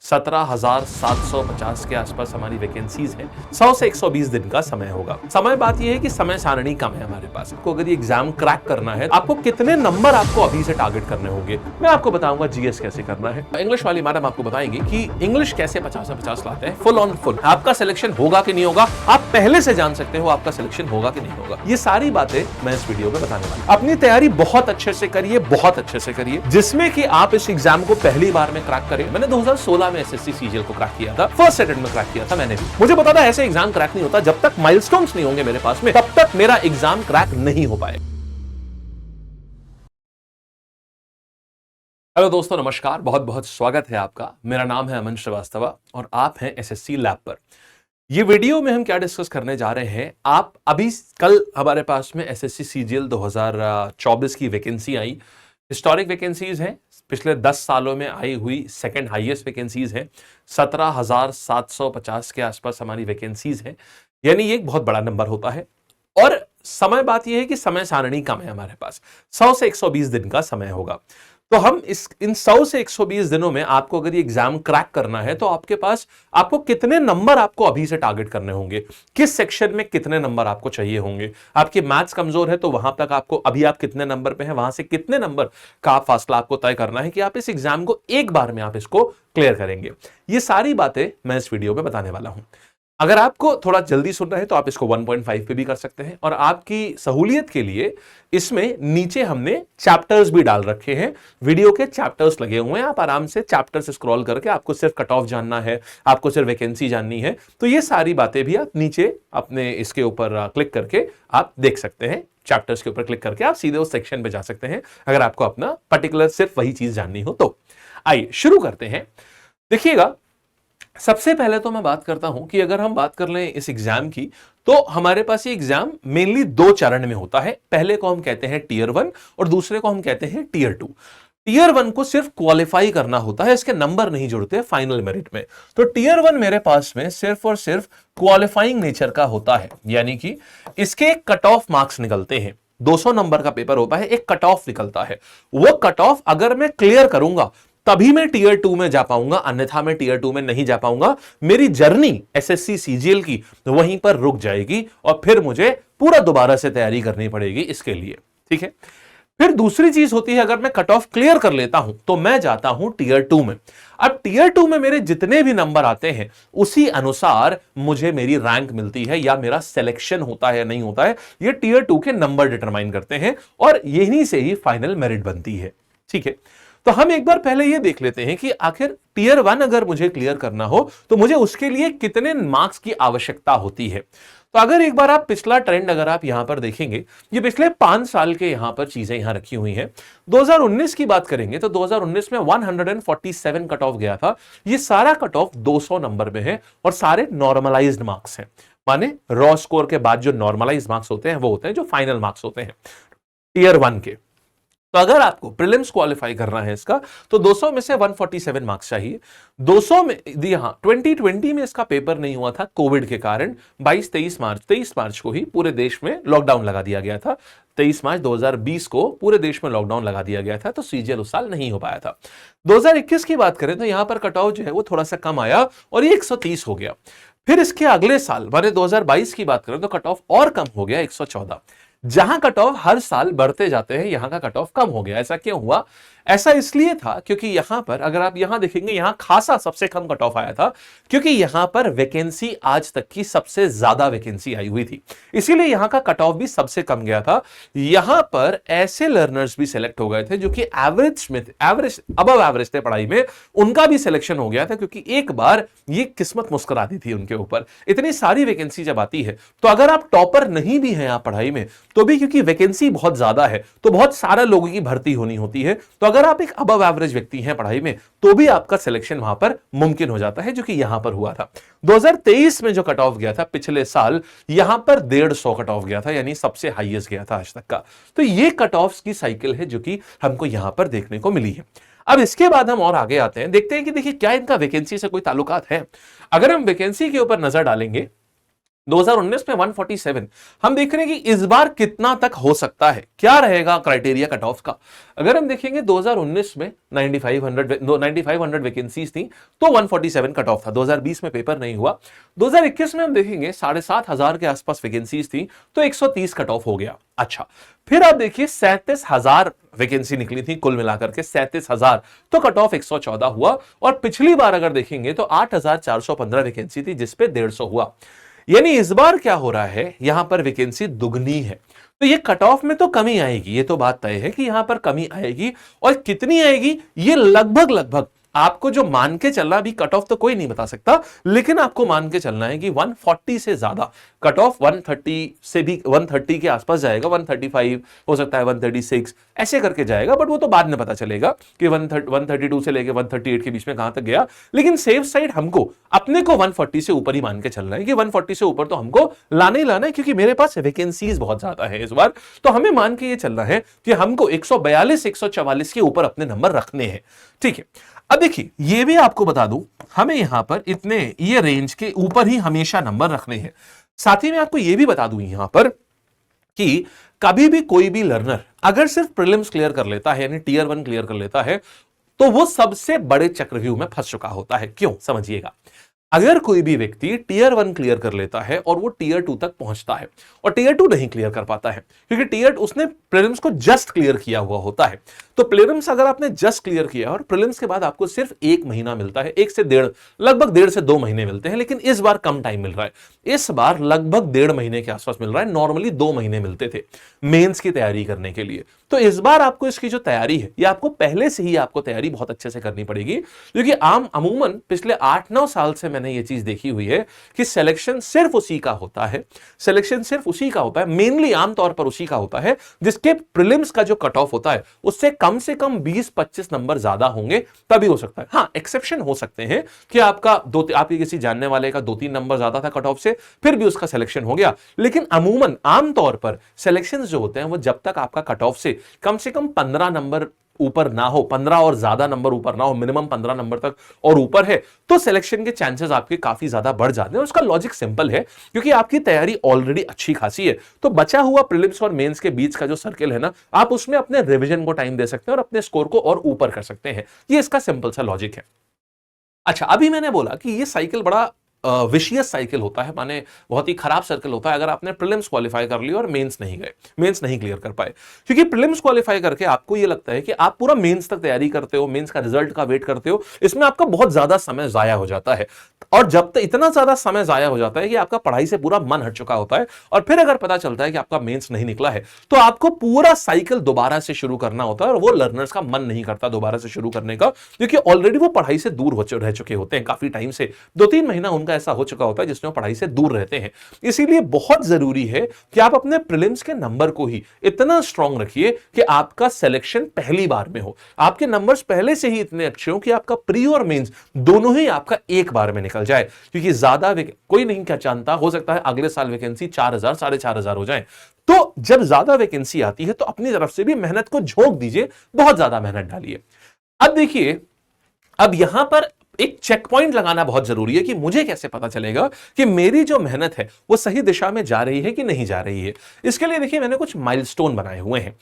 17,750 के आसपास हमारी वैकेंसीज हैं। 100 से 120 दिन का समय होगा। समय बात यह है कि समय सारणी कम है हमारे पास। आपको अगर ये एग्जाम क्रैक करना है, आपको कितने नंबर आपको अभी से टारगेट करने होंगे, मैं आपको बताऊंगा जीएस कैसे करना है। इंग्लिश वाली मैडम आपको बताएंगी कि इंग्लिश कैसे 50 से 50 लाते हैं, फुल ऑन फुल। आपका सिलेक्शन होगा कि नहीं होगा, आप पहले से जान सकते हो आपका सिलेक्शन होगा कि नहीं होगा। ये सारी बातें मैं इस वीडियो में बताने वाला हूं। अपनी तैयारी बहुत अच्छे से करिए, बहुत अच्छे से करिए, जिसमें कि आप इस एग्जाम को पहली बार में क्रैक करें। मैंने 2016 में एसएससी सीजीएल को क्रैक किया था, फर्स्ट अटेम्प्ट में क्रैक किया था मैंने भी। मुझे पता था ऐसे एग्जाम क्रैक नहीं होता, जब तक माइलस्टोन्स नहीं होंगे मेरे पास में, तब तक मेरा एग्जाम क्रैक नहीं हो पाएगा। हेलो दोस्तों, नमस्कार, बहुत बहुत स्वागत है आपका। मेरा नाम है अमन श्रीवास्तव और आप हैं एसएससी लैब पर। ये वीडियो में हम क्या डिस्कस करने जा रहे हैं, आप अभी कल हमारे पास में एसएससी सीजीएल 2024 की वैकेंसी आई। हिस्टोरिक वैकेंसीज हैं, पिछले 10 सालों में आई हुई सेकंड हाईएस्ट वैकेंसीज है। 17,750 के आसपास हमारी वैकेंसीज हैं, यानी ये एक बहुत बड़ा नंबर होता है। और समय बात यह है कि समय सारणी कम है हमारे पास, 100 से 120 दिन का समय होगा। तो हम इन 100 से 120 दिनों में आपको अगर ये एग्जाम क्रैक करना है, तो आपको कितने नंबर आपको अभी से टारगेट करने होंगे, किस सेक्शन में कितने नंबर आपको चाहिए होंगे। आपकी मैथ्स कमजोर है तो वहां तक आपको, अभी आप कितने नंबर पे हैं, वहां से कितने नंबर का फासला आपको तय करना है कि आप इस एग्जाम को एक बार में आप इसको क्लियर करेंगे। ये सारी बातें मैं इस वीडियो में बताने वाला हूं। अगर आपको थोड़ा जल्दी सुनना है तो आप इसको 1.5 पे भी कर सकते हैं, और आपकी सहूलियत के लिए इसमें नीचे हमने चैप्टर्स भी डाल रखे हैं। वीडियो के चैप्टर्स लगे हुए हैं, आप आराम से चैप्टर्स स्क्रॉल करके, आपको सिर्फ कट ऑफ जानना है, आपको सिर्फ वैकेंसी जाननी है, तो ये सारी बातें भी आप नीचे अपने इसके ऊपर क्लिक करके आप देख सकते हैं। चैप्टर्स के ऊपर क्लिक करके आप सीधे उस सेक्शन पे जा सकते हैं, अगर आपको अपना पर्टिकुलर सिर्फ वही चीज जाननी हो तो। आइए शुरू करते हैं। देखिएगा, सबसे पहले तो मैं बात करता हूं कि अगर हम बात कर लें इस एग्जाम की, तो हमारे पास ये एग्जाम मेनली 2 चरण में होता है। पहले को हम कहते हैं टीयर 1 और दूसरे को हम कहते हैं टीयर 2। टीयर 1 को सिर्फ क्वालिफाई करना होता है, इसके नंबर नहीं जुड़ते फाइनल मेरिट में। तो टीयर 1 मेरे पास में सिर्फ और सिर्फ क्वालिफाइंग नेचर का होता है, यानी कि इसके कट ऑफ मार्क्स निकलते हैं। 200 नंबर का पेपर होता है, एक कट ऑफ निकलता है। वो कट ऑफ अगर मैं क्लियर करूंगा तभी मैं टीयर 2 में जा पाऊंगा, अन्यथा मैं टीयर 2 में नहीं जा पाऊंगा। मेरी जर्नी एसएससी सीजीएल की वहीं पर रुक जाएगी और फिर मुझे पूरा दोबारा से तैयारी करनी पड़ेगी इसके लिए, ठीक है। फिर दूसरी चीज होती है, अगर मैं कट ऑफ क्लियर कर लेता हूं तो मैं जाता हूं टीयर 2 में। अब टीयर 2 में मेरे जितने भी नंबर आते हैं उसी अनुसार मुझे मेरी रैंक मिलती है, या मेरा सिलेक्शन होता है या नहीं होता है, ये टीयर 2 के नंबर डिटरमाइन करते हैं, और यहीं से ही फाइनल मेरिट बनती है, ठीक है। तो हम एक बार पहले यह देख लेते हैं कि आखिर टीयर 1 अगर मुझे क्लियर करना हो तो मुझे उसके लिए कितने मार्क्स की आवश्यकता होती है। तो अगर एक बार आप पिछला ट्रेंड अगर आप यहां पर देखेंगे, ये पिछले 5 साल के यहां पर चीजें यहां रखी हुई हैं। 2019 की बात करेंगे तो 2019 में 147 कट ऑफ गया था। ये सारा कट ऑफ 200 नंबर में है और सारे नॉर्मलाइज्ड मार्क्स हैं, माने रॉ स्कोर के बाद जो नॉर्मलाइज्ड मार्क्स होते हैं वो होते हैं जो फाइनल मार्क्स होते हैं टीयर 1 के। तो अगर आपको प्रीलिम्स क्वालिफाई करना है इसका, तो 200 में से 147 मार्क्स चाहिए। 200 में यहां 2020 में इसका पेपर नहीं हुआ था कोविड के कारण। 23 मार्च को ही पूरे देश में लॉकडाउन लगा दिया गया था। 23 मार्च 2020 को पूरे देश में लॉकडाउन लगा दिया गया था, तो सीजीएल उस साल नहीं हो पाया था। 2021 की बात करें तो यहां पर कट ऑफ जो है वो थोड़ा सा कम आया और ये 130 हो गया। फिर इसके अगले साल माने 2022 की बात करें तो कट ऑफ और कम हो गया, 114। जहां कट ऑफ हर साल बढ़ते जाते हैं, यहां का कट ऑफ कम हो गया। ऐसा क्यों हुआ? ऐसा इसलिए था क्योंकि यहां पर अगर आप यहां देखेंगे, यहां खासा सबसे कम कट ऑफ आया था, क्योंकि यहां पर वैकेंसी आज तक की सबसे ज्यादा वैकेंसी आई हुई थी, इसीलिए यहां का कट ऑफ भी सबसे कम गया था। यहां पर ऐसे लर्नर्स भी सिलेक्ट हो गए थे जो कि एवरेज अबव एवरेज थे पढ़ाई में, उनका भी सिलेक्शन हो गया था, क्योंकि एक बार ये किस्मत मुस्कुराती थी उनके ऊपर। इतनी सारी वैकेंसी जब आती है, तो अगर आप टॉपर नहीं भी हैं आप पढ़ाई में, तो भी क्योंकि वैकेंसी बहुत ज्यादा है तो बहुत सारे लोगों की भर्ती होनी होती है। तो अगर आप एक अबव एवरेज व्यक्ति हैं पढ़ाई में, तो भी आपका सिलेक्शन वहां पर मुमकिन हो जाता है, जो कि यहां पर हुआ था। 2023 में जो कट ऑफ गया था पिछले साल, यहां पर 150 कट ऑफ गया था, यानी सबसे हाईएस्ट गया था आज तक का। तो ये कट ऑफ की साइकिल है जो कि हमको यहां पर देखने को मिली है। अब इसके बाद हम और आगे आते हैं, देखते हैं कि देखिए क्या इनका वैकेंसी से कोई ताल्लुकात है। अगर हम वैकेंसी के ऊपर नजर डालेंगे 2019 में 147। हम देख रहे हैं कि इस बार कितना तक हो सकता है, क्या रहेगा क्राइटेरिया कट ऑफ का। अगर हम देखेंगे 2019 में 9500 वैकेंसीज थी तो 147 कट ऑफ था। 2020 में पेपर नहीं हुआ। 2021 में हम देखेंगे 7,500 के आसपास वैकेंसीज थी तो 130 कट ऑफ हो गया। अच्छा, फिर आप देखिए 37,000 वैकेंसी निकली थी कुल मिलाकर के 37,000, तो कट ऑफ 114 हुआ। और पिछली बार अगर देखेंगे तो 8,415 वैकेंसी थी जिसपे 150 हुआ। यानी इस बार क्या हो रहा है, यहां पर वैकेंसी दुगनी है, तो ये कट ऑफ में तो कमी आएगी, ये तो बात तय है कि यहां पर कमी आएगी। और कितनी आएगी ये लगभग लगभग आपको जो मान के चलना, अभी कट ऑफ तो कोई नहीं बता सकता, लेकिन आपको मान के चलना है कि 140 से ज्यादा कट ऑफ, 130 से भी 130 के आसपास जाएगा, 135 हो सकता है, 136 ऐसे करके जाएगा। बट वो तो बाद में पता चलेगा कि 132 से लेके 138 के बीच में कहां तक गया। लेकिन सेफ साइड हमको अपने को 140 से ऊपर ही मान के चलना है कि 140 से ऊपर तो हमको लाना ही लाना है, क्योंकि मेरे पास वैकेंसीज बहुत ज्यादा है इस बार। तो हमें मान के ये चलना है कि हमको 142 144 के ऊपर अपने नंबर रखने हैं। ठीक है, अब देखिए ये भी आपको बता दूं, हमें यहां पर इतने ये रेंज के ऊपर ही हमेशा नंबर रखने हैं। साथ ही में आपको ये भी बता दूं यहां पर कि कभी भी कोई भी लर्नर अगर सिर्फ प्रीलिम्स क्लियर कर लेता है, यानी टियर 1 क्लियर कर लेता है, तो वो सबसे बड़े चक्रव्यूह में फंस चुका होता है। क्यों, समझिएगा। अगर कोई भी व्यक्ति टियर 1 क्लियर कर लेता है और वो टियर 2 तक पहुंचता है और टियर 2 नहीं क्लियर कर पाता है, क्योंकि टियर उसने प्रीलिम्स को जस्ट क्लियर किया हुआ होता है। तो प्रीलिम्स अगर आपने जस्ट क्लियर किया और प्रीलिम्स के बाद आपको सिर्फ 1 महीना मिलता है, 1 से 1.5, लगभग 1.5 से 2 महीने मिलते हैं, लेकिन इस बार कम टाइम मिल रहा है। इस बार लगभग 1.5 महीने के आसपास मिल रहा है। नॉर्मली 2 महीने मिलते थे मेंस की तैयारी करने के लिए। तो इस बार आपको इसकी जो तैयारी है, ये आपको पहले से ही आपको तैयारी बहुत अच्छे से करनी पड़ेगी, क्योंकि अमूमन पिछले 8-9 साल से मैंने ये चीज देखी हुई है कि सिलेक्शन सिर्फ उसी का होता है, सिलेक्शन सिर्फ उसी का होता है, मेनली आमतौर पर उसी का होता है जिसके प्रीलिम्स का जो कट ऑफ होता है उससे कम 20-25 नंबर ज्यादा होंगे, तभी हो सकता है। हाँ, एक्सेप्शन हो सकते हैं कि आपके किसी जानने वाले का 2-3 नंबर ज्यादा था कट ऑफ से, फिर भी उसका सिलेक्शन हो गया। लेकिन अमूमन आमतौर पर सिलेक्शंस जो होते हैं वो जब तक आपका कट ऑफ से कम 15 नंबर ऊपर ना हो, 15 और ज्यादा नंबर ऊपर ना हो, मिनिमम 15 नंबर तक और ऊपर है, तो सिलेक्शन के चांसेस आपके काफी ज्यादा बढ़ जाते हैं। उसका लॉजिक सिंपल है, क्योंकि आपकी तैयारी ऑलरेडी अच्छी खासी है। तो बचा हुआ प्रीलिम्स और मेंस के बीच का जो सर्किल है ना, आप उसमें अपने रिवीजन को टाइम दे सकते हैं और अपने स्कोर को और ऊपर कर सकते हैं। ये इसका सिंपल सा लॉजिक है। अच्छा, अभी मैंने बोला कि ये साइकिल बड़ा विशियस साइकिल होता है, माने बहुत ही खराब सर्कल होता है अगर आपने प्रीलिम्स क्वालिफाई कर लिया और मेंस नहीं गए, मेंस नहीं क्लियर कर पाए। क्योंकि प्रीलिम्स क्वालिफाई करके आपको ये लगता है कि आप पूरा मेंस तक तैयारी करते हो, मेंस का रिजल्ट का वेट करते हो, इसमें आपका बहुत ज्यादा समय जाया हो जाता है। और जब तक इतना ज्यादा समय जाया हो जाता है कि आपका पढ़ाई से पूरा मन हट चुका होता है, और फिर अगर पता चलता है कि आपका मेंस नहीं निकला है, तो आपको पूरा साइकिल दोबारा से शुरू करना होता है। और वो लर्नर्स का मन नहीं करता दोबारा से शुरू करने का, क्योंकि ऑलरेडी वो पढ़ाई से दूर रह चुके होते हैं काफी टाइम से। 2-3 महीना उनका ऐसा हो चुका होता है जिसमें पढ़ाई से दूर रहते हैं। इसीलिए बहुत जरूरी है कि आप अपने प्रीलिम्स के नंबर को ही इतना स्ट्रांग रखिए कि आपका सिलेक्शन पहली बार में हो, आपके नंबर्स पहले से ही इतने अच्छे हो कि आपका प्री और मेंस दोनों ही आपका एक बार में निकल जाए। क्योंकि ज्यादा कोई नहीं क्या जानता, हो सकता है अगले साल वैकेंसी 4,000 4,500 हो जाए। तो जब ज्यादा वैकेंसी आती है तो अपनी तरफ से भी मेहनत को झोंक दीजिए, बहुत ज्यादा मेहनत डालिए। अब देखिए, अब यहां पर एक चेक पॉइंट लगाना बहुत जरूरी है कि मुझे कैसे पता चलेगा कि मेरी जो मेहनत है वो सही दिशा में जा रही है कि नहीं जा रही है। इसके लिए देखिए मैंने कुछ माइलस्टोन बनाए हुए हैं।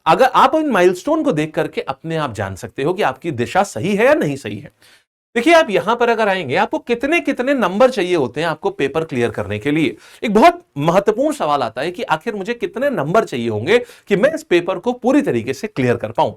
अगर आप इन माइलस्टोन को देख करके अपने आप जान सकते हो कि आपकी दिशा सही है या नहीं सही है। देखिए, आप यहां पर अगर आएंगे, आपको कितने कितने नंबर चाहिए होते हैं आपको पेपर क्लियर करने के लिए। एक बहुत महत्वपूर्ण सवाल आता है कि आखिर मुझे कितने नंबर चाहिए होंगे कि मैं इस पेपर को पूरी तरीके से क्लियर कर पाऊं।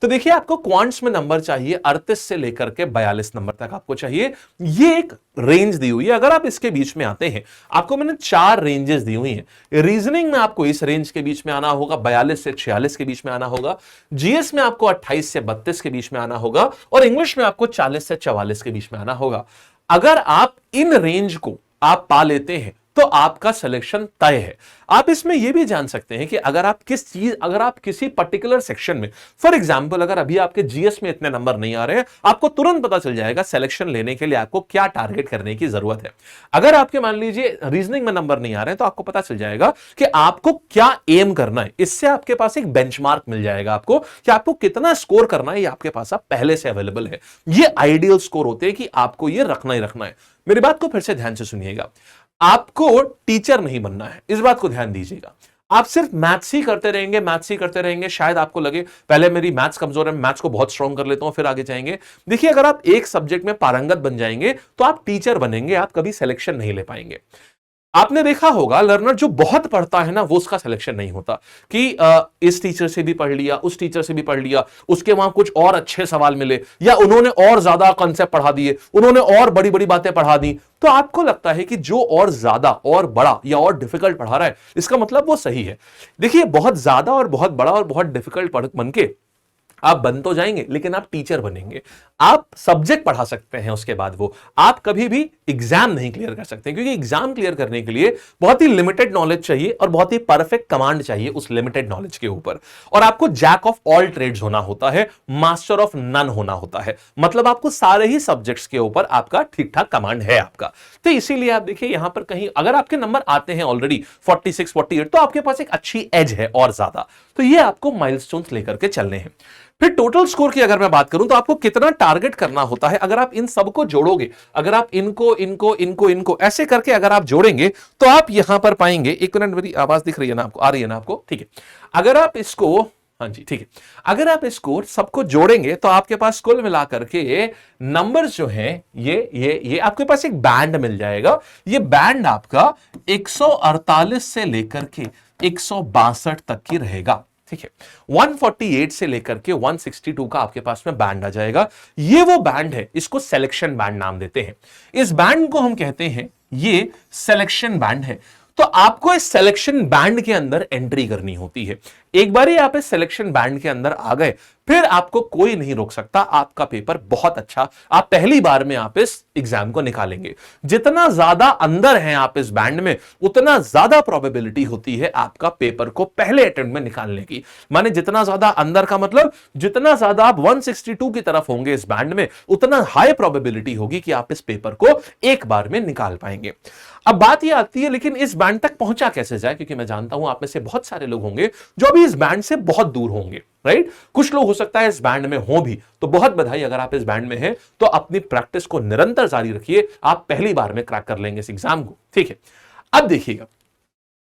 तो देखिए, आपको क्वांट्स में नंबर चाहिए 38 से लेकर के 42 नंबर तक आपको चाहिए। ये एक रेंज दी हुई है। अगर आप इसके बीच में आते हैं, आपको मैंने 4 रेंजेस दी हुई हैं। रीजनिंग में आपको इस रेंज के बीच में आना होगा, 42 से 46 के बीच में आना होगा। जीएस में आपको 28 से 32 के बीच में आना होगा, और इंग्लिश में आपको 40 से 44 के बीच में आना होगा। अगर आप इन रेंज को आप पा लेते हैं तो आपका सिलेक्शन तय है। आप इसमें यह भी जान सकते हैं कि अगर आप किसी पर्टिकुलर सेक्शन में, फॉर एग्जांपल अगर अभी आपके जीएस में इतने नंबर नहीं आ रहे हैं, आपको तुरंत पता चल जाएगा सिलेक्शन लेने के लिए आपको क्या टारगेट करने की जरूरत है। अगर आपके मान लीजिए रीजनिंग में नंबर नहीं आ रहे हैं, तो आपको पता चल जाएगा कि आपको क्या एम करना है। इससे आपके पास एक बेंचमार्क मिल जाएगा आपको कि आपको कितना स्कोर करना है। ये आपके पास पहले से अवेलेबल है। ये आइडियल स्कोर होते हैं कि आपको ये रखना ही रखना है। मेरी बात को फिर से ध्यान से सुनिएगा। आपको टीचर नहीं बनना है, इस बात को ध्यान दीजिएगा। आप सिर्फ मैथ्स ही करते रहेंगे, मैथ्स ही करते रहेंगे, शायद आपको लगे पहले मेरी मैथ्स कमजोर है, मैथ्स को बहुत स्ट्रांग कर लेता हूं फिर आगे जाएंगे। देखिए, अगर आप एक सब्जेक्ट में पारंगत बन जाएंगे तो आप टीचर बनेंगे, आप कभी सिलेक्शन नहीं ले पाएंगे। आपने देखा होगा लर्नर जो बहुत पढ़ता है ना, वो उसका सिलेक्शन नहीं होता कि इस टीचर से भी पढ़ लिया, उस टीचर से भी पढ़ लिया, उसके वहां कुछ और अच्छे सवाल मिले, या उन्होंने और ज्यादा कॉन्सेप्ट पढ़ा दिए, उन्होंने और बड़ी बड़ी बातें पढ़ा दी, तो आपको लगता है कि जो और ज्यादा और बड़ा या और डिफिकल्ट पढ़ा रहा है इसका मतलब वो सही है। देखिए, बहुत ज्यादा और बहुत बड़ा और बहुत डिफिकल्ट बन के आप बन तो जाएंगे, लेकिन आप टीचर बनेंगे। आप सब्जेक्ट पढ़ा सकते हैं, उसके बाद वो आप कभी भी एग्जाम नहीं क्लियर कर सकते, क्योंकि एग्जाम क्लियर करने के लिए बहुत ही लिमिटेड नॉलेज चाहिए और बहुत ही परफेक्ट कमांड चाहिए उस लिमिटेड नॉलेज के ऊपर। और आपको जैक ऑफ ऑल ट्रेड्स होना होता है, मास्टर ऑफ नन होना होता है, मतलब आपको सारे ही सब्जेक्ट्स के ऊपर आपका ठीक ठाक कमांड है आपका। तो इसीलिए आप देखिए यहां पर कहीं अगर आपके नंबर आते हैं ऑलरेडी 46 48, तो आपके पास एक अच्छी एज है और ज्यादा। तो ये आपको माइलस्टोन्स लेकर के चलने हैं। फिर टोटल स्कोर की अगर मैं बात करूं तो आपको कितना टारगेट करना होता है, अगर आप इन सबको जोड़ोगे, अगर आप इनको इनको इनको इनको ऐसे करके अगर आप जोड़ेंगे तो आप यहां पर पाएंगे, एक मिनट मेरी आवाज दिख रही है ना आपको, आ रही है ना आपको, ठीक है। अगर आप इसको, हाँ जी ठीक है, अगर आप इसको सबको जोड़ेंगे तो आपके पास कुल मिलाकर के नंबर्स जो हैं ये आपके पास एक बैंड मिल जाएगा। ये बैंड आपका 148 से लेकर के 162 तक की रहेगा, ठीक है। 148 से लेकर के 162 का आपके पास में बैंड आ जाएगा। ये वो बैंड है, इसको सिलेक्शन बैंड नाम देते हैं। इस बैंड को हम कहते हैं ये सिलेक्शन बैंड है। तो आपको इस सिलेक्शन बैंड के अंदर एंट्री करनी होती है। एक बार ही आप इस सिलेक्शन बैंड के अंदर आ गए, फिर आपको कोई नहीं रोक सकता, आपका पेपर बहुत अच्छा, आप पहली बार में आप इस एग्जाम को निकालेंगे। जितना ज्यादा अंदर हैं आप इस बैंड में, उतना ज्यादा प्रोबेबिलिटी होती है आपका पेपर को पहले अटेम्प्ट में निकालने की। माने जितना ज्यादा अंदर का मतलब जितना ज्यादा आप 162 की तरफ होंगे इस बैंड में, उतना हाई प्रोबेबिलिटी होगी कि आप इस पेपर को एक बार में निकाल पाएंगे। अब बात यह आती है, लेकिन इस बैंड तक पहुंचा कैसे जाए, क्योंकि मैं जानता हूं आप में से बहुत सारे लोग होंगे जो अभी इस बैंड से बहुत दूर होंगे, राइट। कुछ लोग हो सकता है इस बैंड में हो भी, तो बहुत बधाई, अगर आप इस बैंड में हैं तो अपनी प्रैक्टिस को निरंतर जारी रखिए, आप पहली बार में क्रैक कर लेंगे इस एग्जाम को, ठीक है। अब देखिएगा,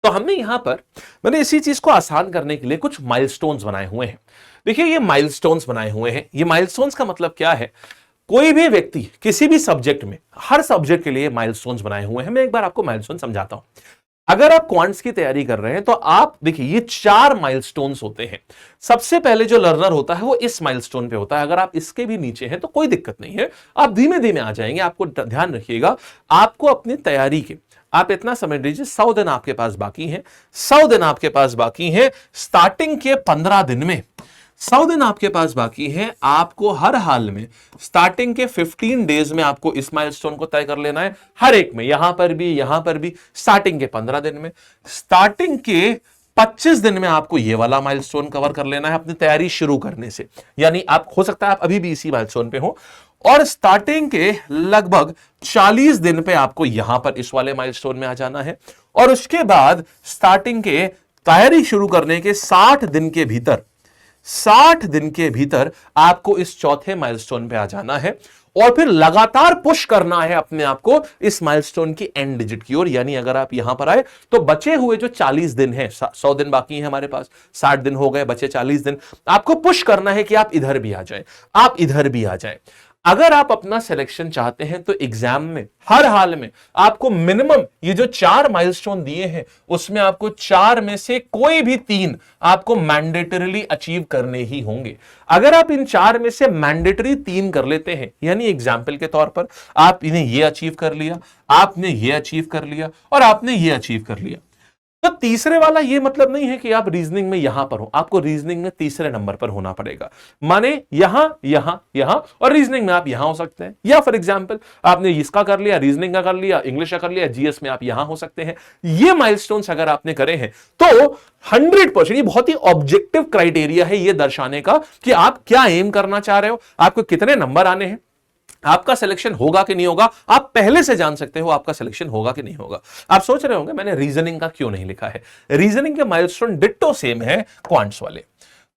तो हमने यहां पर मैंने इसी चीज को आसान करने के लिए कुछ माइलस्टोन्स बनाए हुए हैं। देखिए, ये माइलस्टोन्स बनाए हुए हैं। ये माइलस्टोन्स का मतलब क्या है, कोई भी व्यक्ति किसी भी सब्जेक्ट में, हर सब्जेक्ट के लिए माइलस्टोन्स बनाए हुए हैं। मैं एक बार आपको माइलस्टोन समझाता हूं। अगर आप क्वांट्स की तैयारी कर रहे हैं तो आप देखिए, ये 4 माइलस्टोन्स होते हैं। सबसे पहले जो लर्नर होता है वो इस माइलस्टोन पे होता है। अगर आप इसके भी नीचे हैं तो कोई दिक्कत नहीं है, आप धीमे धीमे आ जाएंगे। आपको ध्यान रखिएगा, आपको अपनी तैयारी के, आप इतना समझ लीजिए 100 दिन आपके पास बाकी हैं। 100 दिन आपके पास बाकी हैं। स्टार्टिंग के 15 दिन में 100 दिन आपके पास बाकी है। आपको हर हाल में स्टार्टिंग के 15 डेज में आपको इस माइलस्टोन को तय कर लेना है, हर एक में, यहां पर भी स्टार्टिंग के 15 दिन में। स्टार्टिंग के 25 दिन में आपको ये वाला माइलस्टोन कवर कर लेना है अपनी तैयारी शुरू करने से। यानी आप, हो सकता है आप अभी भी इसी माइलस्टोन पे हो, और स्टार्टिंग के लगभग 40 दिन पे आपको यहां पर इस वाले माइलस्टोन में आ जाना है। और उसके बाद स्टार्टिंग के तैयारी शुरू करने के 60 दिन के भीतर, 60 दिन के भीतर आपको इस चौथे माइलस्टोन पे आ जाना है। और फिर लगातार पुश करना है अपने आप को इस माइलस्टोन की एंड डिजिट की ओर। यानी अगर आप यहां पर आए तो बचे हुए जो 40 दिन हैं, 100 दिन बाकी हैं हमारे पास, 60 दिन हो गए, बचे 40 दिन, आपको पुश करना है कि आप इधर भी आ जाए, आप इधर भी आ जाए। अगर आप अपना सिलेक्शन चाहते हैं तो एग्जाम में हर हाल में आपको मिनिमम ये जो 4 माइलस्टोन दिए हैं उसमें आपको 4 में से कोई भी 3 आपको मैंडेटरीली अचीव करने ही होंगे। अगर आप इन 4 में से मैंडेटरी 3 कर लेते हैं, यानी एग्जाम्पल के तौर पर आपने ये अचीव कर लिया, आपने ये अचीव कर लिया और आपने ये अचीव कर लिया, तो तीसरे वाला ये मतलब नहीं है कि आप रीजनिंग में यहां पर हो, आपको रीजनिंग में तीसरे नंबर पर होना पड़ेगा। माने यहां यहां यहां, और रीजनिंग में आप यहां हो सकते हैं। या फॉर एग्जांपल आपने इसका कर लिया, रीजनिंग का कर लिया, इंग्लिश का कर लिया, जीएस में आप यहां हो सकते हैं। ये माइलस्टोन्स अगर आपने करे हैं तो 100%, ये बहुत ही ऑब्जेक्टिव क्राइटेरिया है ये दर्शाने का कि आप क्या एम करना चाह रहे हो, आपको कितने नंबर आने हैं, आपका सिलेक्शन होगा कि नहीं होगा। आप पहले से जान सकते हो आपका सिलेक्शन होगा कि नहीं होगा। आप सोच रहे होंगे मैंने रीजनिंग का क्यों नहीं लिखा है। रीजनिंग के माइलस्टोन डिट्टो सेम है क्वांट्स वाले,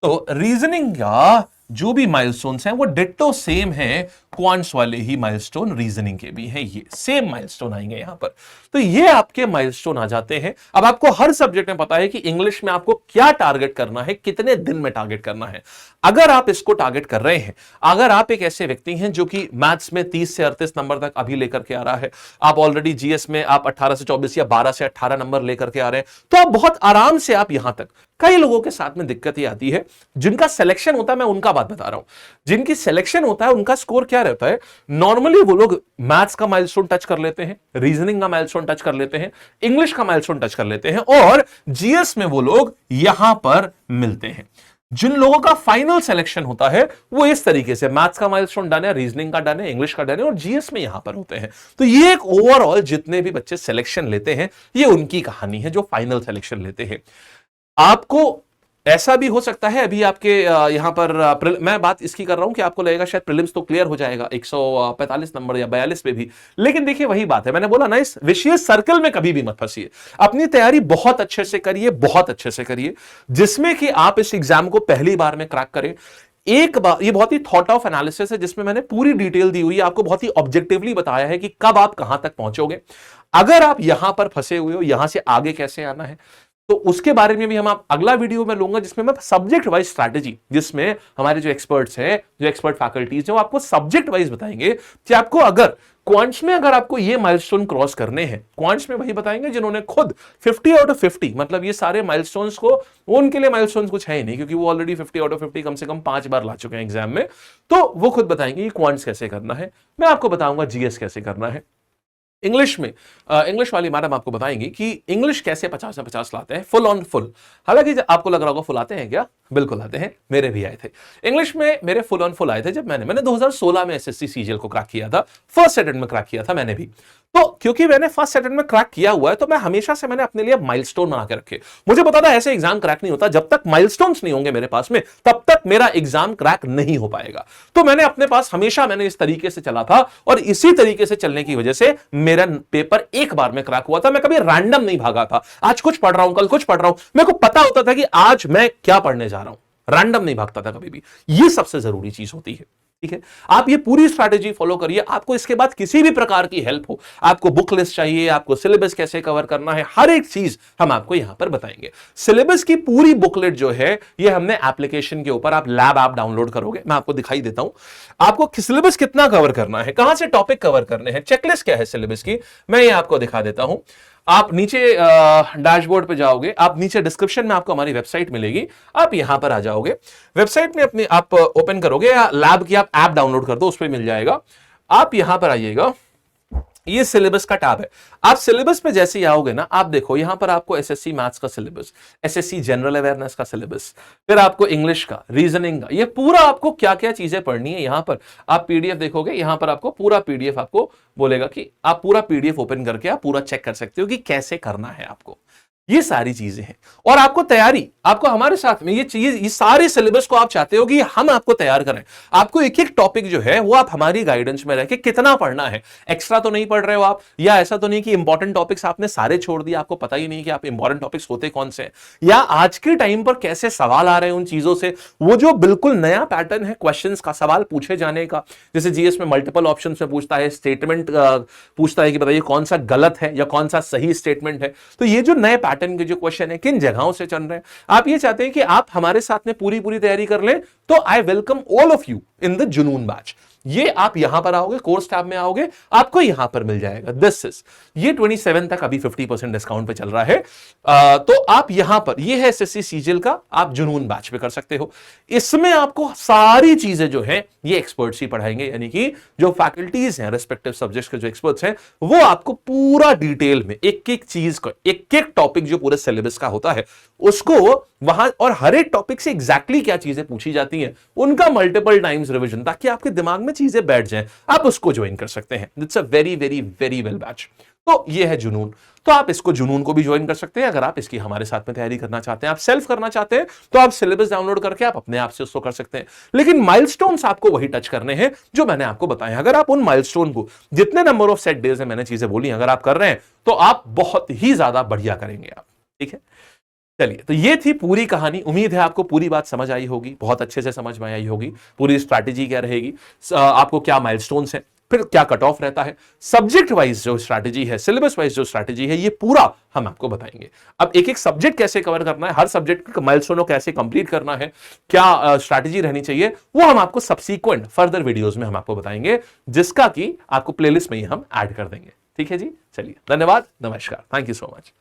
तो रीजनिंग का जो भी माइलस्टोन्स हैं वो डिट्टो सेम है क्वांट्स वाले ही माइलस्टोन रीजनिंग के भी हैं, ये सेम माइलस्टोन आएंगे यहां पर। तो ये आपके माइलस्टोन आ जाते हैं। अब आपको हर सब्जेक्ट में पता है कि इंग्लिश में आपको क्या टारगेट करना है, कितने दिन में टारगेट करना है। अगर आप इसको टारगेट कर रहे हैं, अगर आप एक ऐसे व्यक्ति हैं जो कि मैथ्स में 30 से 38 नंबर तक अभी लेकर के आ रहा है, आप ऑलरेडी जीएस में आप 18 से 24 या 12 से 18 नंबर लेकर के आ रहे हैं, तो आप बहुत आराम से आप यहां तक। कई लोगों के साथ में दिक्कत ये आती है, जिनका सिलेक्शन होता है, मैं उनका बात बता रहा हूं, जिनकी सिलेक्शन होता है उनका स्कोर क्या रहता है, नॉर्मली वो लोग मैथ्स का माइलस्टोन टच कर लेते हैं, रीजनिंग का माइलस्टोन टच कर लेते हैं, इंग्लिश का माइलस्टोन टच कर लेते हैं, और जीएस में वो लोग यहां पर मिलते हैं। जिन लोगों का फाइनल सिलेक्शन होता है वो इस तरीके से मैथ्स का माइलस्टोन डन है, रीजनिंग का डन है, इंग्लिश का डन है, और जीएस में यहां पर होते हैं। तो ये एक ओवरऑल जितने भी बच्चे सिलेक्शन लेते हैं, ये उनकी कहानी है जो फाइनल सिलेक्शन लेते हैं। आपको ऐसा भी हो सकता है, अभी आपके यहां पर मैं बात इसकी कर रहा हूं कि आपको लगेगा शायद प्रीलिम्स तो क्लियर हो जाएगा 145 नंबर या 42 पे भी, लेकिन देखिए वही बात है, मैंने बोला ना, इस विशेष सर्कल में कभी भी मत फंसिए। अपनी तैयारी बहुत अच्छे से करिए, बहुत अच्छे से करिए, जिसमें कि आप इस एग्जाम को पहली बार में क्रैक करें। एक बार, ये बहुत ही थॉट ऑफ एनालिसिस है जिसमें मैंने पूरी डिटेल दी हुई है, आपको बहुत ही ऑब्जेक्टिवली बताया है कि कब आप कहां तक पहुंचोगे। अगर आप यहां पर फंसे हुए हो, यहां से आगे कैसे आना है, तो उसके बारे में भी हम आप अगला वीडियो में लूंगा, जिसमें मैं सब्जेक्ट वाइज स्ट्रैटेजी, जिसमें हमारे जो एक्सपर्ट्स हैं, जो एक्सपर्ट फैकल्टीज हैं, वो आपको सब्जेक्ट वाइज बताएंगे कि आपको अगर क्वांट्स में अगर आपको ये माइलस्टोन क्रॉस करने हैं, क्वांट्स में वही बताएंगे जिन्होंने खुद 50 आउट ऑफ 50, मतलब ये सारे माइलस्टोन्स को, वो उनके लिए माइलस्टोन्स कुछ है ही नहीं, क्योंकि वो ऑलरेडी 50 आउट ऑफ 50 कम से कम 5 बार ला चुके हैं एग्जाम में। तो वो खुद बताएंगे कि क्वांट्स कैसे करना है, मैं आपको बताऊंगा जीएस कैसे करना है। इंग्लिश में इंग्लिश वाली मैडम आपको बताएंगी कि इंग्लिश कैसे 50 से 50 लाते हैं, फुल ऑन फुल। हालांकि आपको लग रहा होगा फुल आते हैं क्या, बिल्कुल आते हैं, मेरे भी आए थे इंग्लिश में, मेरे फुल ऑन फुल आए थे जब मैंने 2016 में एसएससी सीजीएल को क्रैक किया था, फर्स्ट अटेम्प्ट में क्रैक किया था मैंने भी। तो क्योंकि मैंने फर्स्ट अटेम्प्ट में क्रैक किया हुआ है, तो मैं हमेशा से मैंने अपने लिए माइलस्टोन बना के रखे। मुझे पता था ऐसे एग्जाम क्रैक नहीं होता, जब तक माइलस्टोन्स नहीं होंगे मेरे पास में, तब तक मेरा एग्जाम क्रैक नहीं हो पाएगा। तो मैंने अपने पास हमेशा मैंने इस तरीके से चला था, और इसी तरीके से चलने की वजह से मेरा पेपर एक बार में क्रैक हुआ था। मैं कभी रैंडम नहीं भागा था, आज कुछ पढ़ रहा हूं, कल कुछ पढ़ रहा हूं, मेरे को पता होता था कि आज मैं क्या पढ़ने जा रहा हूं, रैंडम नहीं भागता था कभी भी। ये सबसे जरूरी चीज होती है, ठीक है। आप ये पूरी स्ट्रैटेजी फॉलो करिए। आपको इसके बाद किसी भी प्रकार की हेल्प हो, आपको बुक लिस्ट चाहिए, आपको सिलेबस कैसे कवर करना है, हर एक चीज हम आपको यहां पर बताएंगे। सिलेबस की पूरी बुकलेट जो है, ये हमने एप्लीकेशन के ऊपर, आप लैब ऐप डाउनलोड करोगे, मैं आपको दिखाई देता हूं आपको सिलेबस कितना कवर करना है, कहां से टॉपिक कवर करने हैं, चेकलिस्ट क्या है सिलेबस की, मैं ये आपको दिखा देता हूं। आप नीचे डैशबोर्ड पे जाओगे, आप नीचे डिस्क्रिप्शन में आपको हमारी वेबसाइट मिलेगी, आप यहां पर आ जाओगे, वेबसाइट में अपनी आप ओपन करोगे, या लैब की आप ऐप डाउनलोड कर दो, उस पर मिल जाएगा। आप यहां पर आइएगा, ये सिलेबस का टैब है। आप सिलेबस पे जैसे ही आओगे ना, आप देखो यहां पर आपको एसएससी मैथ्स का सिलेबस, एसएससी जनरल अवेयरनेस का सिलेबस, फिर आपको इंग्लिश का, रीजनिंग का, ये पूरा आपको क्या क्या चीजें पढ़नी है, यहां पर आप पीडीएफ देखोगे, यहां पर आपको पूरा पीडीएफ आपको बोलेगा कि आप पूरा पीडीएफ ओपन करके आप पूरा चेक कर सकते हो कि कैसे करना है आपको। ये सारी चीजें हैं, और आपको तैयारी, आपको हमारे साथ में ये चीज, ये सारे सिलेबस को आप चाहते हो कि हम आपको तैयार करें। आपको एक एक टॉपिक जो है वो आप हमारी गाइडेंस में रह के कितना पढ़ना है, एक्स्ट्रा तो नहीं पढ़ रहे हो आप, या ऐसा तो नहीं कि इंपॉर्टेंट टॉपिक्स आपने सारे छोड़ दिए, आपको पता ही नहीं कि आप इंपॉर्टेंट टॉपिक्स होते कौन से हैं, या आज के टाइम पर कैसे सवाल आ रहे हैं उन चीजों से। वो जो बिल्कुल नया पैटर्न है क्वेश्चंस का, सवाल पूछे जाने का, जैसे जीएस में मल्टीपल ऑप्शन में पूछता है, स्टेटमेंट पूछता है कि बताइए कौन सा गलत है या कौन सा सही स्टेटमेंट है। तो ये जो नए पैटर्न के जो क्वेश्चन है, किन जगहों से चल रहे हैं, आप ये चाहते हैं कि आप हमारे साथ में पूरी तैयारी कर लें, तो I welcome all of you in the जुनून बैच। ये आप यहां पर आओगे, कोर्स टैब में आओगे, आपको यहां पर मिल जाएगा। दिस इज, ये 27 तक अभी 50% डिस्काउंट पे चल रहा है। तो आप यहां पर, ये है एसएससी सीजीएल का, आप जुनून बैच पे कर सकते हो। इसमें आपको सारी चीजें जो है ये एक्सपर्ट्स ही पढ़ाएंगे, यानी कि जो फैकल्टीज हैं, रेस्पेक्टिव सब्जेक्ट्स के जो एक्सपर्ट्स हैं, वो आपको पूरा डिटेल में एक एक चीज को, एक एक टॉपिक जो पूरे सिलेबस का होता है उसको वहां, और हर एक टॉपिक से एग्जैक्टली क्या चीजें पूछी जाती हैं, उनका मल्टीपल टाइम्स रिवीजन, ताकि आपके दिमाग में चीजें बैठ जाएं, आप उसको ज्वाइन कर सकते हैं। It's a very very very well batch. तो ये है जुनून, तो आप इसको जुनून को भी ज्वाइन कर सकते हैं अगर आप इसकी हमारे साथ में तैयारी करना चाहते हैं। आप सेल्फ करना चाहते हैं तो आप सिलेबस डाउनलोड करके आप अपने आप से उसको कर सकते हैं, लेकिन माइलस्टोन्स आपको वही टच करने हैं जो मैंने आपको बताया। अगर आप उन माइलस्टोन को, जितने नंबर ऑफ सेट डेज है मैंने चीजें बोली, अगर आप कर रहे हैं तो आप बहुत ही ज्यादा बढ़िया करेंगे आप, ठीक है। चलिए, तो ये थी पूरी कहानी। उम्मीद है आपको पूरी बात समझ आई होगी, बहुत अच्छे से समझ में आई होगी। पूरी स्ट्रैटेजी क्या रहेगी, आपको क्या माइलस्टोन्स है, फिर क्या कट ऑफ रहता है, सब्जेक्ट वाइज जो स्ट्रैटेजी है, सिलेबस वाइज जो स्ट्रैटेजी है, ये पूरा हम आपको बताएंगे। अब एक एक सब्जेक्ट कैसे कवर करना है, हर सब्जेक्ट का माइलस्टोन को कैसे कंप्लीट करना है, क्या स्ट्रैटेजी रहनी चाहिए, वो हम आपको सब्सीक्वेंट फर्दर वीडियोस में हम आपको बताएंगे, जिसका कि आपको प्लेलिस्ट में ही हम ऐड कर देंगे। ठीक है जी, चलिए, धन्यवाद, नमस्कार, थैंक यू सो मच।